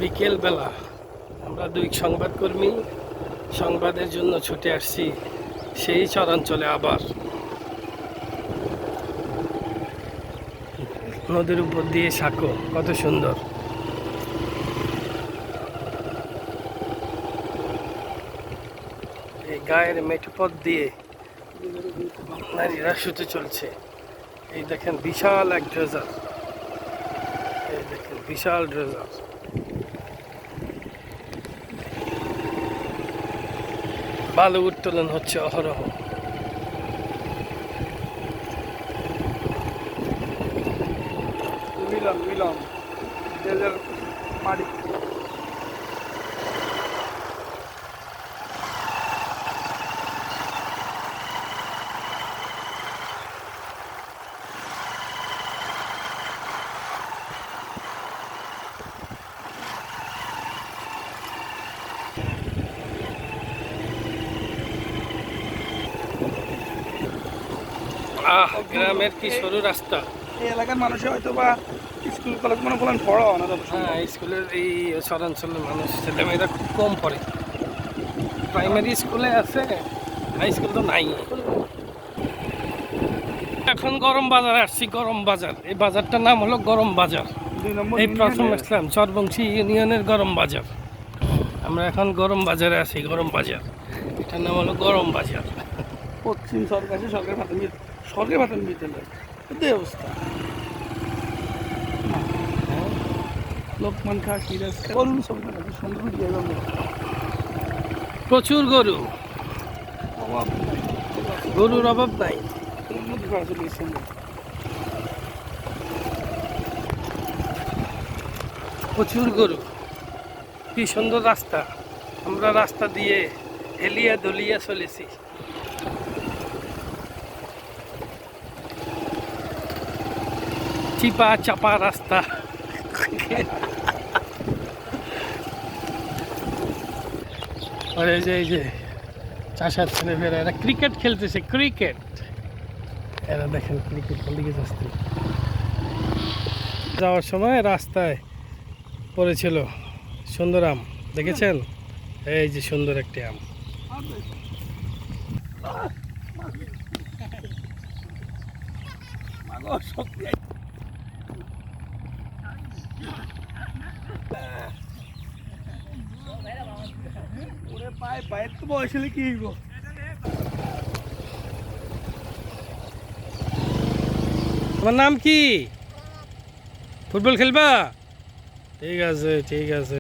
বিকেল বেলা আমরা দুই সংবাদকর্মী সংবাদের জন্য ছুটে আসছি সেই চরাঞ্চলে। আবার নদীর উপর দিয়ে সাঁকো, কত সুন্দর। এই গায়ের মেঠোপথ দিয়ে নারীরা শুতে চলছে। এই দেখেন বিশাল এক ড্রেজার, এই দেখেন বিশাল ড্রেজার। বালু উত্তোলন হচ্ছে অহরহ। মিলন মিলন ড্রেজার মাটি। গ্রামের কি সরু রাস্তা। এই এলাকার মানুষের হয়তো বা স্কুল কলেজ মনে করেন পড়াও না তত হ্যাঁ, স্কুলের এই শহরাঞ্চলের মানুষ ছেলেমেয়েরা খুব কম পড়ে। প্রাইমারি স্কুলে আছে, হাই স্কুল তো নাই। এখন গরম বাজারে আসছি, গরম বাজার। এই বাজারটার নাম হলো গরম বাজার। 2 নম্বর এই প্রথম আসলাম চরবংশী ইউনিয়নের গরম বাজার। আমরা এখন গরম বাজারে আছি, গরম বাজার। এটার নাম হলো গরম বাজার। পশ্চিম সরকারি সরকারি প্রাথমিক বিদ্যালয় এতে অবস্থা। লোকমান খা সিরাজ করুন সব সুন্দর জায়গা। প্রচুর গরু, অভাব গরুর অভাব নাই। উন্নতি করা চলে সুন্দর। প্রচুর গরু, কি সুন্দর রাস্তা। আমরা রাস্তা দিয়ে হেলিয়া দলিয়া চলেছি। চিপা চাপা রাস্তা। আর এই যে চাষার ছেলেমেয়েরা, এরা ক্রিকেট খেলতেছে, ক্রিকেট। এরা দেখেন ক্রিকেট দিকে যাচ্ছে। যাওয়ার সময় রাস্তায় পড়েছিল সুন্দর আম, দেখেছেন? এই যে সুন্দর একটি আম। পায়ের তো বয়স হলে কি হইব? তোমার নাম কি? ফুটবল খেলবা? ঠিক আছে, ঠিক আছে।